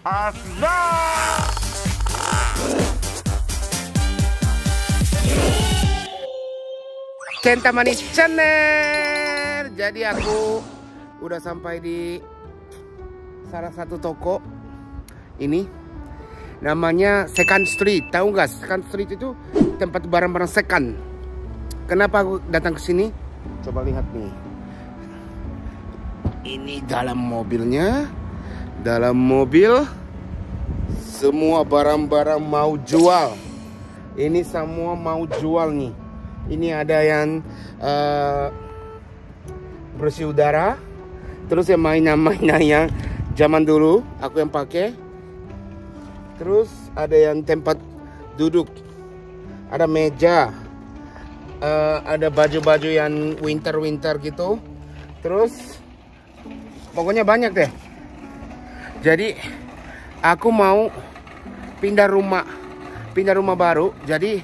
Asda. Kenta Manis Channel. Jadi aku udah sampai di salah satu toko ini, namanya Second Street. Tahu nggak? Second Street itu tempat barang-barang second. Kenapa aku datang ke sini? Coba lihat nih. Ini dalam mobilnya. Dalam mobil semua barang-barang mau jual. Ini semua mau jual nih. Ini ada yang bersih udara. Terus yang mainan-mainan yang zaman dulu aku yang pakai. Terus ada yang tempat duduk. Ada meja. Ada baju-baju yang winter-winter gitu. Terus pokoknya banyak deh. Jadi aku mau pindah rumah baru. Jadi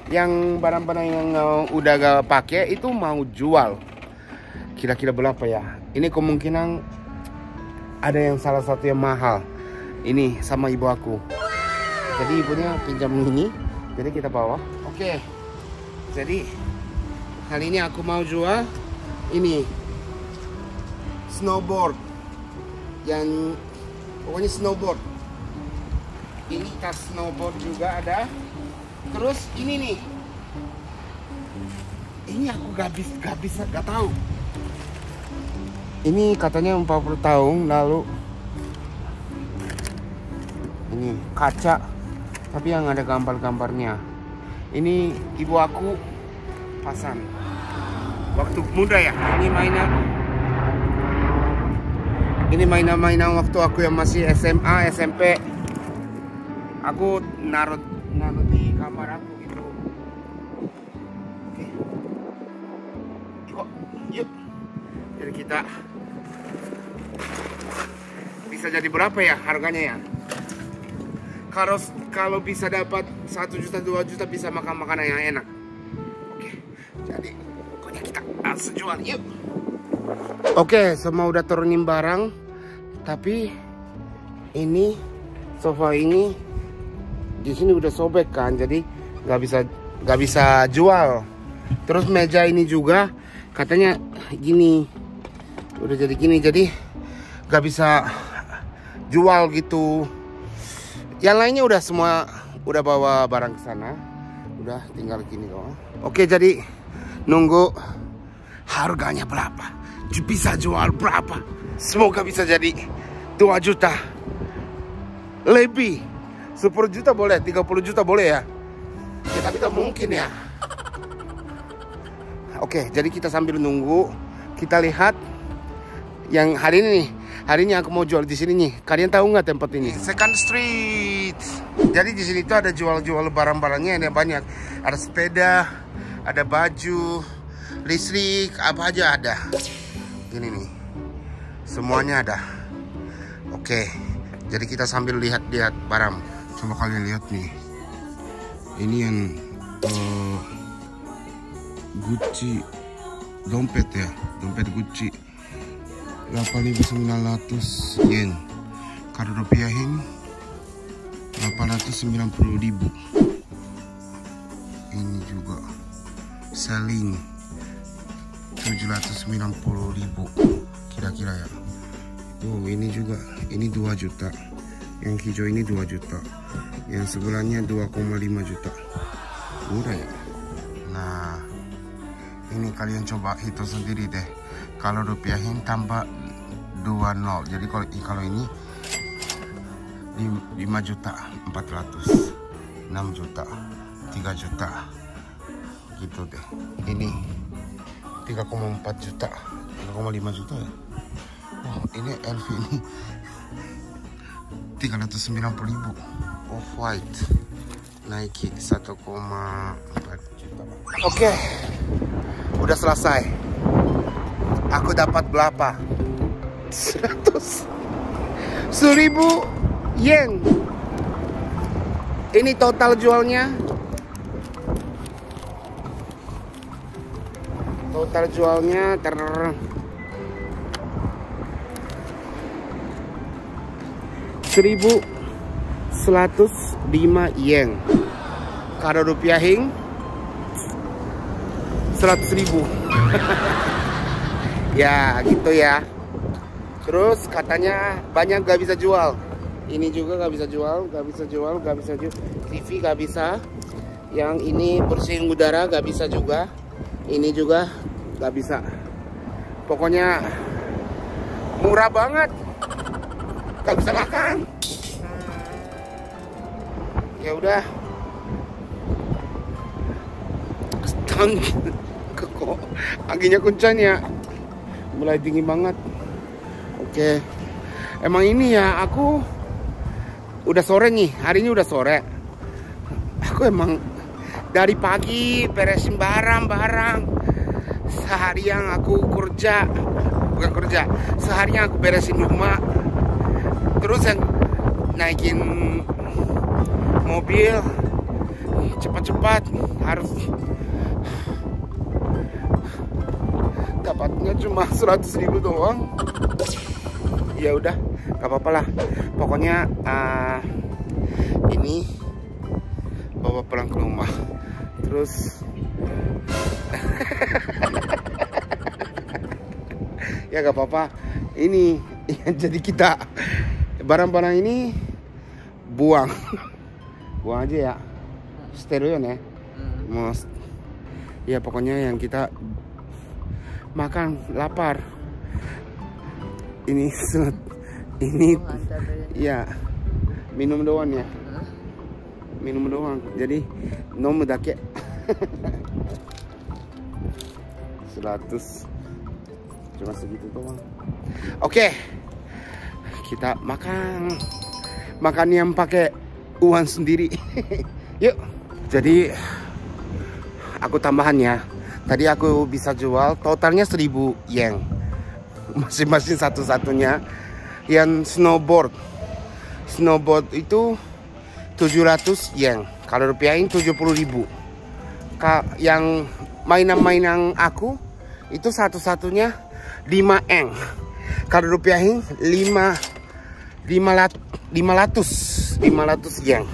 yang barang-barang yang udah gak pakai itu mau jual. Kira-kira berapa ya? Ini kemungkinan ada yang salah satu yang mahal. Ini sama ibu aku. Jadi ibunya pinjam ini. Jadi kita bawa. Oke. Jadi kali ini aku mau jual ini snowboard. Yang pokoknya snowboard. Ini tas snowboard juga ada. Terus ini nih. Ini aku gak tahu. Ini katanya 40 tahun lalu. Ini kaca, tapi yang ada gambar-gambarnya. Ini ibu aku pasang waktu muda ya. Ini mainan waktu aku yang masih SMA, SMP. Aku naruh di kamar aku gitu. Oke. Yuk. Jadi kita bisa jadi berapa ya harganya ya? Kalau bisa dapat 1 juta 2 juta bisa makan makanan yang enak. Oke. Jadi pokoknya kita langsung jual. Yuk. Oke, semua udah turunin barang. Tapi ini sofa ini di sini udah sobek kan, jadi nggak bisa jual. Terus meja ini juga katanya gini, udah jadi gini, jadi nggak bisa jual gitu. Yang lainnya udah semua udah bawa barang ke sana, udah tinggal gini loh. Oke, jadi nunggu harganya berapa, bisa jual berapa. Semoga bisa jadi 2 juta lebih. 10 juta boleh, 30 juta boleh ya. Ya tapi tak mungkin ya. Oke, jadi kita sambil nunggu, kita lihat yang hari ini nih. Hari ini aku mau jual di sini nih. Kalian tahu nggak tempat ini? Second Street. Jadi di sini tuh ada jual-jual barang-barangnya yang banyak. Ada sepeda, ada baju, listrik, apa aja ada. Ini nih. Semuanya ada. Oke. Jadi kita sambil lihat-lihat barang. Coba kalian lihat nih. Ini yang Gucci dompet ya, dompet Gucci 8.900 yen. Kalau rupiahin 890.000. Ini juga selling 790.000 kira-kira ya. Tuh ini juga, ini 2 juta. Yang hijau ini 2 juta. Yang sebelahnya 2,5 juta. Murah ya. Nah, ini kalian coba hitung sendiri deh. Kalau rupiahin tambah 20. Jadi kalau ini 5 juta 400, 6 juta, 3 juta. Gitu deh. Ini 3,4 juta, 3,5 juta ya. Oh, ini LV ini 390.000. Off-white Nike 1,4 juta. Oke, udah selesai. Aku dapat berapa? 100.000 yen. Ini total jualnya. Total jualnya 1.105 yen. Kalau rupiahin 100.000. Ya gitu ya. Terus katanya banyak gak bisa jual. Ini juga gak bisa jual, gak bisa jual. TV gak bisa. Yang ini bersihin udara gak bisa juga. Ini juga gak bisa. Pokoknya murah banget. Gak bisa makan. Ya udah. Stang kok anginnya kencang ya. Mulai dingin banget. Oke. Emang ini ya aku udah sore nih. Hari ini udah sore. Aku emang dari pagi beresin barang-barang. Seharian aku kerja. Bukan kerja. Seharian aku beresin rumah. Terus yang naikin mobil cepat-cepat harus dapatnya cuma 100.000 doang. Ya udah, gak apa-apa lah. Pokoknya ini bawa pulang ke rumah. Terus ya gak apa-apa. Ini jadi kita barang-barang ini buang aja ya. Stereo ya. Ya pokoknya yang kita makan lapar. Ini ya minum doang ya. Minum doang. Jadi nom dake. 100 cuma segitu doang. Oke. Kita makan yang pakai uang sendiri. Yuk. Jadi aku tambahan ya. Tadi aku bisa jual totalnya 1.000 yen. Masing-masing satu-satunya. Yang snowboard itu 700 yen. Kalau rupiahin 70.000. Yang mainan-mainan aku itu satu-satunya 5 yen. Kalau rupiahin 500 yen.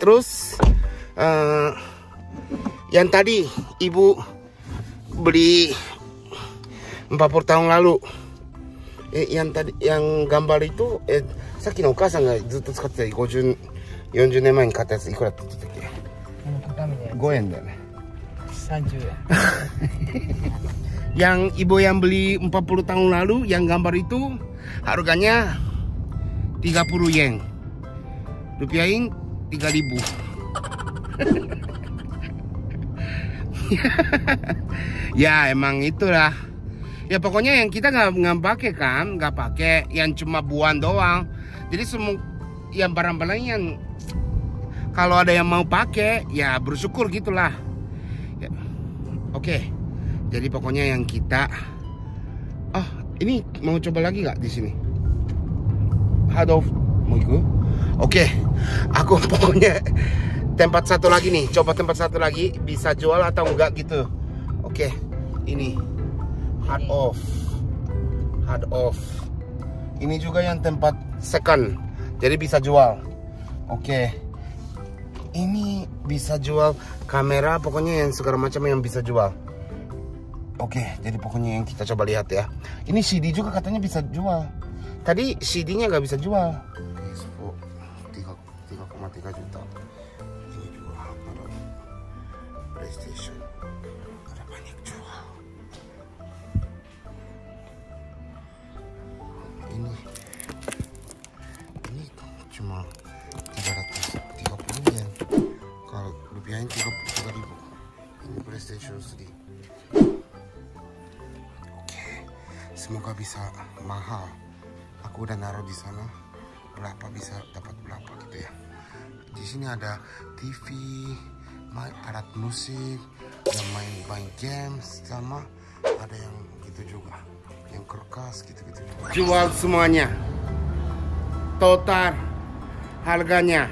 Terus yang tadi ibu beli 40 tahun lalu, yang gambar itu, さっきのお母さんがずっと使ってた40年前に買ったやついくらって言ってたっけ？5 yenだよね。30 yen. Yang ibu yang beli 40 tahun lalu, yang gambar itu harganya 30 yen. Rupiahin 3.000. Ya emang itulah. Ya pokoknya yang kita nggak pakai kan, nggak pakai, yang cuma buang doang. Jadi semua yang barang-barang yang kalau ada yang mau pakai, ya bersyukur gitulah. Ya. Oke. Jadi pokoknya yang kita, ini mau coba lagi nggak di sini? Hard off, mau ikut? Oke. Aku pokoknya tempat satu lagi nih, coba tempat satu lagi bisa jual atau enggak gitu. Oke, ini hard off. Ini juga yang tempat second, jadi bisa jual. Oke, ini bisa jual kamera, pokoknya yang segala macam yang bisa jual. Oke, jadi pokoknya yang kita coba lihat ya. Ini CD juga katanya bisa jual. Tadi CD-nya nggak bisa jual. 3,3 juta. Ini juga ada PlayStation. Ada banyak jual. Ini cuma 330 yen. Kalau rupiahin 33.000. Ini PlayStation 3. Oke, semoga bisa mahal. Aku udah naruh di sana. Berapa bisa dapat berapa gitu ya. Di sini ada TV, alat musik, yang main games, sama ada yang gitu juga, yang kertas gitu-gitu. Jual semuanya. Total harganya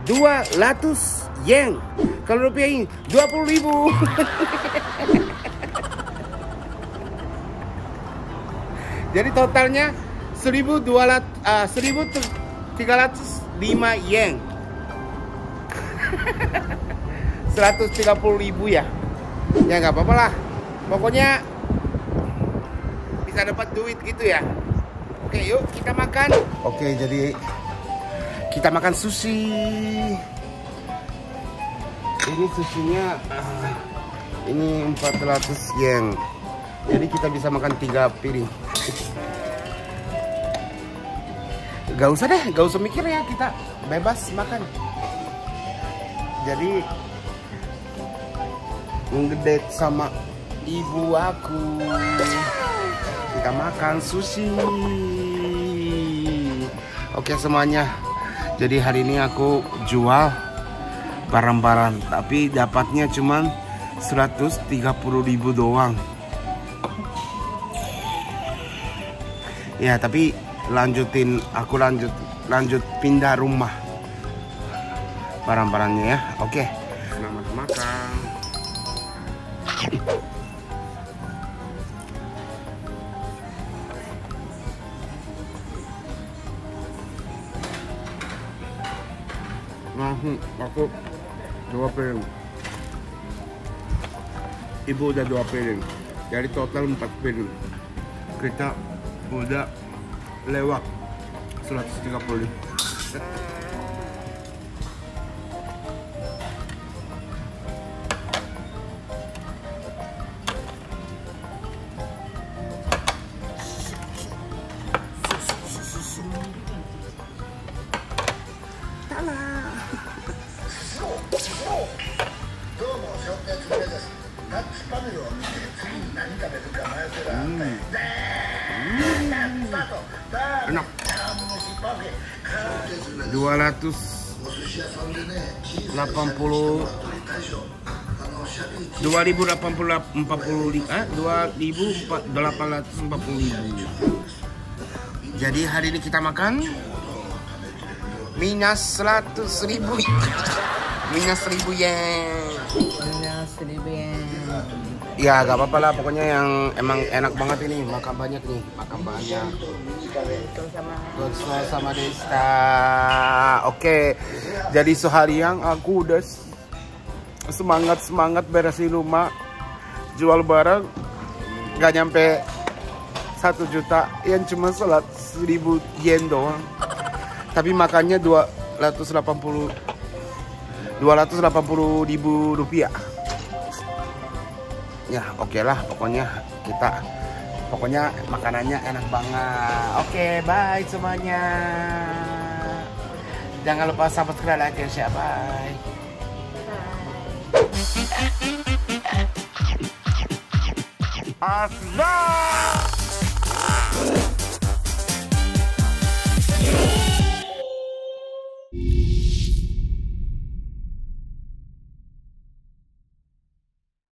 200 yen. Kalau rupiahin 20.000. Jadi totalnya 1.305 yen. 130.000 ya. Ya nggak apa-apa lah. Pokoknya bisa dapat duit gitu ya. Oke, yuk kita makan. Oke, jadi kita makan sushi. Ini sushinya ini 400 yen. Jadi kita bisa makan 3 piring. Gak usah deh, gak usah mikir ya, kita bebas makan. Jadi ngedate sama ibu aku, kita makan sushi. Oke semuanya, jadi hari ini aku jual barang-barang, tapi dapatnya cuman 130.000 doang. Ya tapi aku lanjut pindah rumah barang-barangnya ya. Oke, selamat makan. Aku 2 piring. Ibu udah 2 piring. Dari total 4 piring. Kita udah lewat 130. Enak. 2.845. Jadi hari ini kita makan minus 100.000. Minus 1.000 yen. Minus 1.000 yen. Ya gak apa-apa lah, pokoknya yang emang enak banget ini. Makan banyak nih, makan banyak. Sama Desta. Oke, jadi seharian aku udah semangat beresin rumah, jual barang, gak nyampe 1 juta, yang cuma 1.000 yen doang. Tapi makannya 280.000 rupiah. Ya oke lah, pokoknya makanannya enak banget. Oke, bye semuanya. Jangan lupa subscribe, like, and share. Bye. Asda.